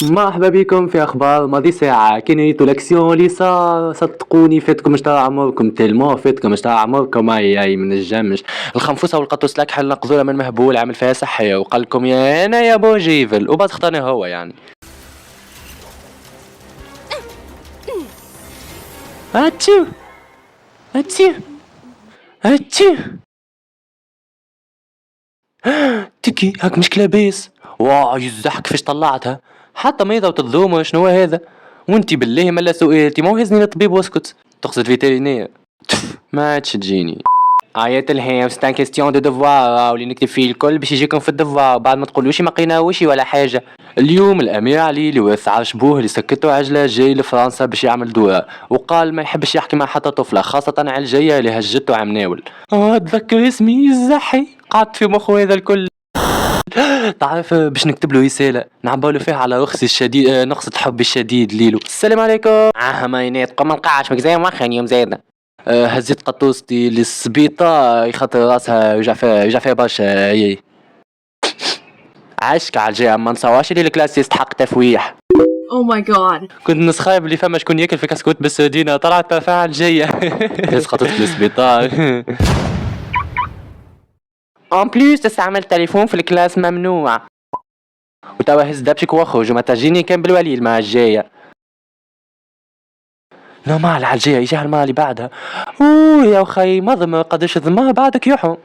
مرحبا بكم في اخبار ماضي ساعه. كي نريتو لاكسيون اللي صار صدقوني فاتكم اشترى عمركم تلمو فاتكم اشترى عمركم. اي من الجمش الخنفوسه والقطوس لك حل نقذوله من مهبول عامل فيها صحيه وقال لكم يا انا يا بوجيفل وبعد اختارني هو يعني. هاتشو هاتشو هاتشو تكي هاك مش كلابيس. واو يزحك كيفاش طلعتها حتى ميضة وتظومه شنو هذا. وانتي بالله ملا سؤالتي ما هو هزني للطبيب واسكت تقصد فيترينير. ما عادش تجيني عيات الهام ستان كيستيون دو دوفوار واللي نكتب فيه الكل باش يجيكم في الدوفوار بعد ما تقولوش ما قيناوش ولا حاجه. اليوم الامير علي اللي وارث عرش بوه اللي سكتوا عجله جاي لفرنسا باش يعمل دورة وقال ما يحبش يحكي مع حتى طفله خاصه على الجايه اللي هجته عم ناول. تذكر اسمي الزحي قعدت في مخو هذا الكل. تعرف باش نكتب له رساله نعبوا له فيها على رخصي الشديد نقصة حبي الشديد ليلو. السلام عليكم ماينات قم نقعش مك زي مخن يوم زايده. هزيت قطوستي للسبيطة خاطر راسها يوجع فيها برشا هي. عاشك على الجاي ما نصواش اللي الكلاس يستحق تفويح. Oh my god. كنت نسخايب اللي فما شكون ياكل في كسكوت بالسردينة طلعت تفاعل جاية. سقطت في السبيطار. ان بليس تستعمل تليفون في الكلاس ممنوع. وتوا هز دبشك واخرج وما تجيني كان بالولي المرة الجاية. لا ما على الجاية يجيها المرة اللي بعدها. اوه يا اخي مضم قداش ذمها بعدك يحو.